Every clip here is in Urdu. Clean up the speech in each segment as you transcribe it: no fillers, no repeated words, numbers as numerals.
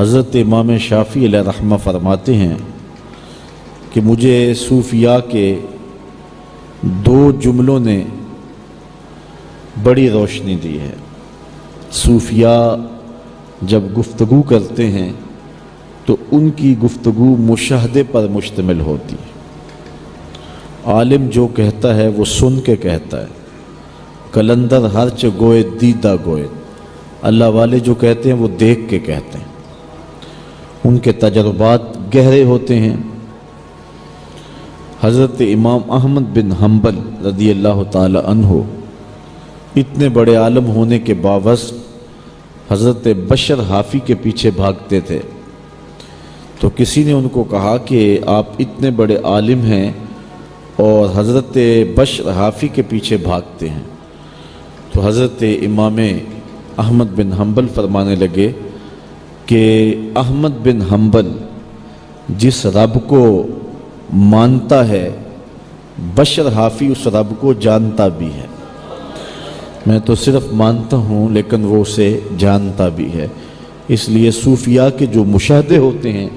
حضرت امام شافعی علیہ رحمہ فرماتے ہیں کہ مجھے صوفیاء کے دو جملوں نے بڑی روشنی دی ہے۔ صوفیاء جب گفتگو کرتے ہیں تو ان کی گفتگو مشاہدے پر مشتمل ہوتی ہے۔ عالم جو کہتا ہے وہ سن کے کہتا ہے، کلندر ہرچ گوئے دیدہ گوئے۔ اللہ والے جو کہتے ہیں وہ دیکھ کے کہتے ہیں، ان کے تجربات گہرے ہوتے ہیں۔ حضرت امام احمد بن حنبل رضی اللہ تعالی عنہ اتنے بڑے عالم ہونے کے باوجود حضرت بشر حافی کے پیچھے بھاگتے تھے۔ تو کسی نے ان کو کہا کہ آپ اتنے بڑے عالم ہیں اور حضرت بشر حافی کے پیچھے بھاگتے ہیں۔ تو حضرت امام احمد بن حنبل فرمانے لگے کہ احمد بن حنبل جس رب کو مانتا ہے، بشر حافی اس رب کو جانتا بھی ہے۔ میں تو صرف مانتا ہوں لیکن وہ اسے جانتا بھی ہے۔ اس لیے صوفیاء کے جو مشاہدے ہوتے ہیں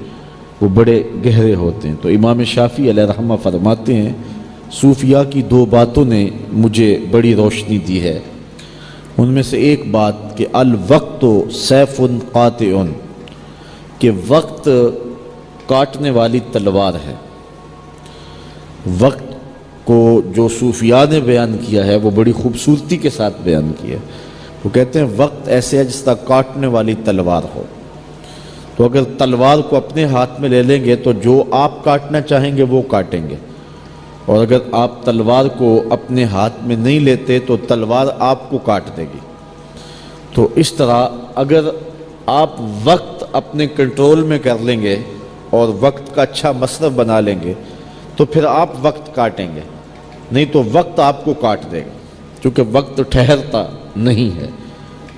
وہ بڑے گہرے ہوتے ہیں۔ تو امام شافعی علیہ رحمہ فرماتے ہیں صوفیاء کی دو باتوں نے مجھے بڑی روشنی دی ہے۔ ان میں سے ایک بات کہ الوقت سیف قاطع، کہ وقت کاٹنے والی تلوار ہے۔ وقت کو جو صوفیاء نے بیان کیا ہے وہ بڑی خوبصورتی کے ساتھ بیان کیا ہے۔ وہ کہتے ہیں وقت ایسے ہے جس طرح کاٹنے والی تلوار ہو۔ تو اگر تلوار کو اپنے ہاتھ میں لے لیں گے تو جو آپ کاٹنا چاہیں گے وہ کاٹیں گے، اور اگر آپ تلوار کو اپنے ہاتھ میں نہیں لیتے تو تلوار آپ کو کاٹ دے گی۔ تو اس طرح اگر آپ وقت اپنے کنٹرول میں کر لیں گے اور وقت کا اچھا مصرف بنا لیں گے تو پھر آپ وقت کاٹیں گے، نہیں تو وقت آپ کو کاٹ دے گا، چونکہ وقت ٹھہرتا نہیں ہے۔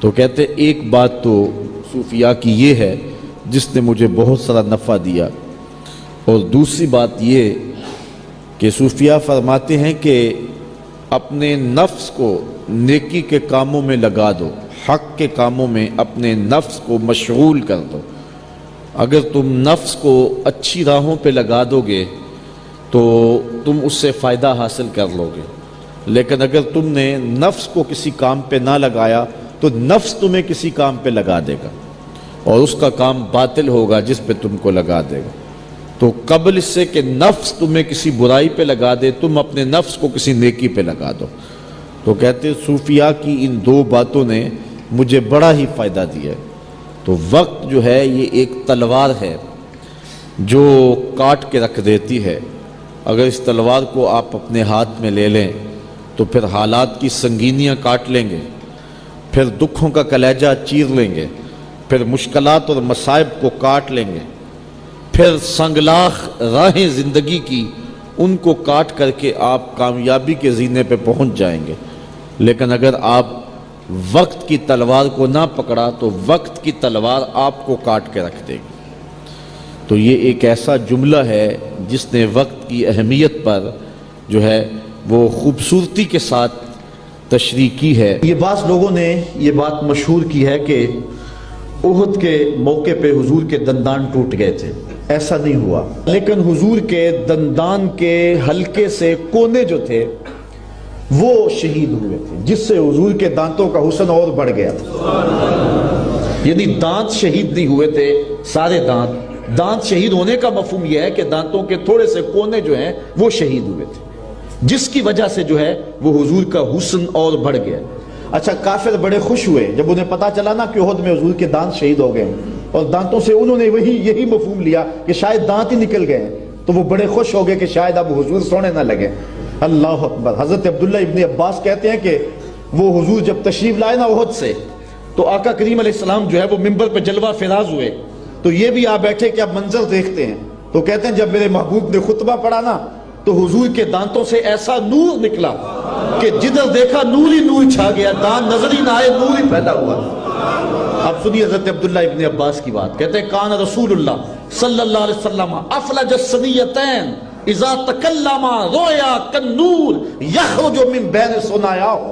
تو کہتے ایک بات تو صوفیاء کی یہ ہے جس نے مجھے بہت سارا نفع دیا، اور دوسری بات یہ کہ صوفیاء فرماتے ہیں کہ اپنے نفس کو نیکی کے کاموں میں لگا دو، حق کے کاموں میں اپنے نفس کو مشغول کر دو۔ اگر تم نفس کو اچھی راہوں پہ لگا دو گے تو تم اس سے فائدہ حاصل کر لو گے، لیکن اگر تم نے نفس کو کسی کام پہ نہ لگایا تو نفس تمہیں کسی کام پہ لگا دے گا، اور اس کا کام باطل ہوگا جس پہ تم کو لگا دے گا۔ تو قبل اس سے کہ نفس تمہیں کسی برائی پہ لگا دے، تم اپنے نفس کو کسی نیکی پہ لگا دو۔ تو کہتے صوفیاء کی ان دو باتوں نے مجھے بڑا ہی فائدہ دیا ہے۔ تو وقت جو ہے یہ ایک تلوار ہے جو کاٹ کے رکھ دیتی ہے۔ اگر اس تلوار کو آپ اپنے ہاتھ میں لے لیں تو پھر حالات کی سنگینیاں کاٹ لیں گے، پھر دکھوں کا کلیجہ چیر لیں گے، پھر مشکلات اور مصائب کو کاٹ لیں گے، پھر سنگلاخ راہیں زندگی کی ان کو کاٹ کر کے آپ کامیابی کے زینے پہ پہنچ جائیں گے۔ لیکن اگر آپ وقت کی تلوار کو نہ پکڑا تو وقت کی تلوار آپ کو کاٹ کے رکھ دے گی۔ تو یہ ایک ایسا جملہ ہے جس نے وقت کی اہمیت پر جو ہے وہ خوبصورتی کے ساتھ تشریح کی ہے۔ یہ بعض لوگوں نے یہ بات مشہور کی ہے کہ احد کے موقع پہ حضور کے دندان ٹوٹ گئے تھے، ایسا نہیں ہوا، لیکن حضور کے دندان کے حلقے سے کونے جو تھے وہ شہید ہوئے تھے، جس سے حضور کے دانتوں کا حسن اور بڑھ گیا تھا۔ یعنی دانت شہید نہیں ہوئے تھے، سارے دانت شہید ہونے کا مفہوم یہ ہے کہ دانتوں کے تھوڑے سے کونے جو ہیں وہ شہید ہوئے تھے، جس کی وجہ سے جو ہے وہ حضور کا حسن اور بڑھ گیا۔ اچھا، کافر بڑے خوش ہوئے جب انہیں پتا چلا نا کہ احد میں حضور کے دانت شہید ہو گئے، اور دانتوں سے انہوں نے یہی مفہوم لیا کہ شاید دانت ہی نکل گئے، تو وہ بڑے خوش ہو گئے کہ شاید اب حضور سونے نہ لگے۔ اللہ اکبر۔ حضرت عبداللہ ابن عباس کہتے ہیں کہ وہ حضور جب تشریف لائے نا احد سے تو آقا کریم علیہ السلام جو ہے وہ منبر پہ جلوہ فراز ہوئے، تو یہ بھی آ بیٹھے کہ اب منظر دیکھتے ہیں۔ تو کہتے ہیں جب میرے محبوب نے خطبہ پڑھا نا تو حضور کے دانتوں سے ایسا نور نکلا کہ جدھر دیکھا نور ہی نور چھا گیا، دانت نظر ہی نہ آئے، نور ہی پھیلا ہوا۔ اب سنیے حضرت عبداللہ ابن عباس کی بات، کہتے ہیں کان رسول اللہ صلی اللہ علیہ وسلم افلج الثنیتین اذا تکلم رویا کالنور یخرج من بین ثنایاہ۔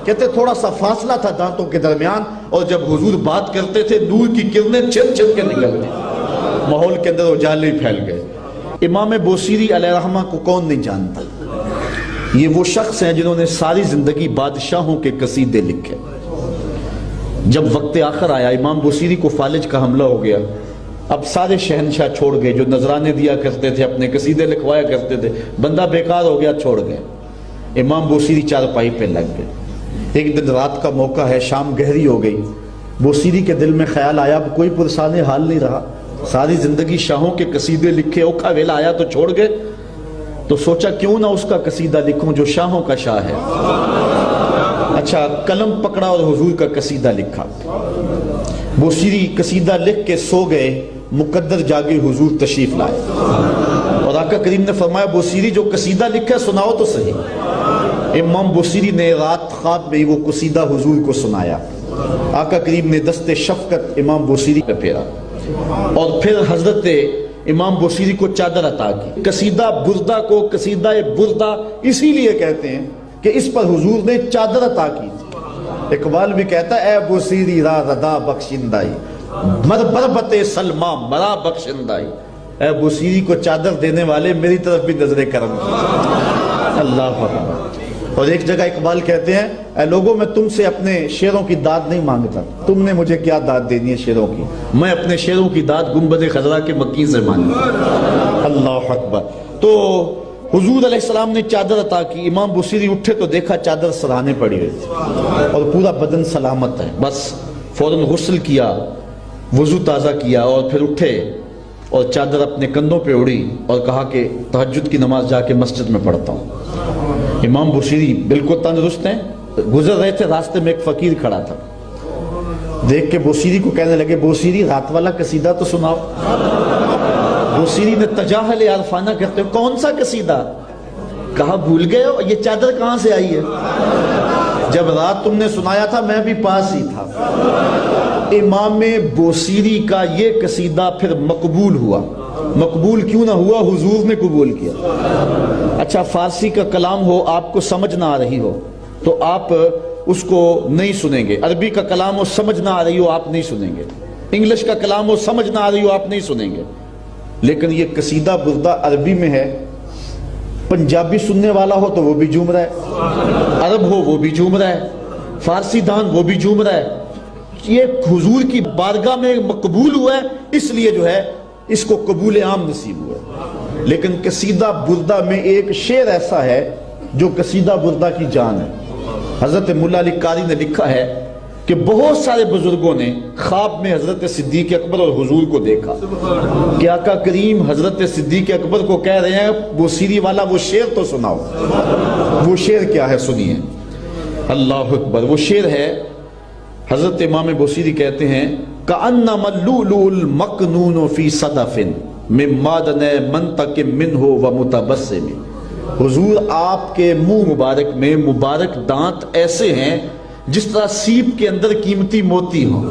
کہتے تھوڑا سا فاصلہ تھا دانتوں کے درمیان، اور جب حضور بات کرتے تھے نور کی کرنیں چھن چھن کے نکلتی، ماحول کے اندر اجالے پھیل گئے۔ امام بوصیری علیہ رحمہ کو کون نہیں جانتا؟ یہ وہ شخص ہیں جنہوں نے ساری زندگی بادشاہوں کے قصیدے لکھے۔ جب وقت آخر آیا، امام بوصیری کو فالج کا حملہ ہو گیا، اب سارے شہنشاہ چھوڑ گئے، جو نذرانے دیا کرتے تھے، اپنے قصیدے لکھوایا کرتے تھے، بندہ بیکار ہو گیا، چھوڑ گئے۔ امام بوصیری چارپائی پہ لگ گئے۔ ایک دن رات کا موقع ہے، شام گہری ہو گئی، بوصیری کے دل میں خیال آیا اب کوئی پرسان حال نہیں رہا، ساری زندگی شاہوں کے قصیدے لکھے، اوکھا ویلا آیا تو چھوڑ گئے، تو سوچا کیوں نہ اس کا قصیدہ لکھوں جو شاہوں کا شاہ ہے۔ اچھا، قلم پکڑا اور حضور کا قصیدہ لکھا۔ بوصیری قصیدہ لکھ کے سو گئے، مقدر جاگے حضور تشریف لائے، اور آقا کریم نے فرمایا بوصیری جو قصیدہ لکھا سناؤ تو صحیح۔ امام بوصیری نے رات خواب میں وہ قصیدہ حضور کو سنایا۔ آقا کریم نے دست شفقت امام بوصیری پہ پھیرا، اور پھر حضرت امام بوصیری کو چادر عطا کی۔ قصیدہ بردہ کو قصیدہ بردہ اسی لیے کہتے ہیں کہ اس پر حضور نے چادر عطا کی تھی۔ اقبال بھی کہتا ہے اے بوصیری را ردا بخشندائی، مر بربت سلما مرا بخشندائی، اے بوصیری کو چادر دینے والے میری طرف بھی نظر کرم کی۔ اللہ اکبر۔ اور ایک جگہ اقبال کہتے ہیں اے لوگوں میں تم سے اپنے شعروں کی داد نہیں مانگتا، تم نے مجھے کیا داد دینی ہے شعروں کی، میں اپنے شعروں کی داد گنبد خضرا کے مکی سے مانگتا۔ اللہ اکبر۔ تو حضور علیہ السلام نے چادر عطا کی، امام بوصیری اٹھے تو دیکھا چادر سراہنے پڑی ہوئی تھی اور پورا بدن سلامت ہے، بس فوراً غسل کیا، وضو تازہ کیا، اور پھر اٹھے اور چادر اپنے کندھوں پہ اڑی اور کہا کہ تہجد کی نماز جا کے مسجد میں پڑھتا ہوں۔ امام بوصیری بالکل تندرست ہیں، گزر رہے تھے، راستے میں ایک فقیر کھڑا تھا، دیکھ کے بوصیری کو کہنے لگے بوصیری رات والا قصیدہ تو سناؤ۔ بوصیری نے تجاہل عارفانہ کرتے ہوئے کون سا قصیدہ؟ کہا بھول گئے ہو، یہ چادر کہاں سے آئی ہے؟ جب رات تم نے سنایا تھا میں بھی پاس ہی تھا۔ امام بوصیری کا یہ قصیدہ پھر مقبول ہوا۔ مقبول کیوں نہ ہوا؟ حضور نے قبول کیا۔ اچھا، فارسی کا کلام ہو آپ کو سمجھ نہ آ رہی ہو تو آپ اس کو نہیں سنیں گے، عربی کا کلام ہو سمجھ نہ آ رہی ہو آپ نہیں سنیں گے، انگلش کا کلام ہو سمجھ نہ آ رہی ہو آپ نہیں سنیں گے، لیکن یہ قصیدہ بردہ عربی میں ہے، پنجابی سننے والا ہو تو وہ بھی جھوم رہا ہے، عرب ہو وہ بھی جھوم رہا ہے، فارسی دان وہ بھی جھوم رہا ہے۔ یہ حضور کی بارگاہ میں مقبول ہوا ہے، اس لیے جو ہے اس کو قبول عام نصیب ہوا ہے۔ لیکن قصیدہ بردہ میں ایک شعر ایسا ہے جو قصیدہ بردہ کی جان ہے۔ حضرت مولا علی قاری نے لکھا ہے کہ بہت سارے بزرگوں نے خواب میں حضرت صدیق اکبر اور حضور کو دیکھا کہ آقا کریم حضرت صدیق اکبر کو کہہ رہے ہیں بوصیری والا وہ شعر تو سناؤ۔ وہ شعر کیا ہے سنیے۔ اللہ اکبر۔ وہ شعر ہے، حضرت امام بوصیری کہتے ہیں کأنما اللؤلؤ المکنون فی صدف من معدن منتقم منہ ومتبسم۔ حضور آپ کے منہ مبارک میں مبارک دانت ایسے ہیں جس طرح سیپ کے اندر قیمتی موتی ہوں،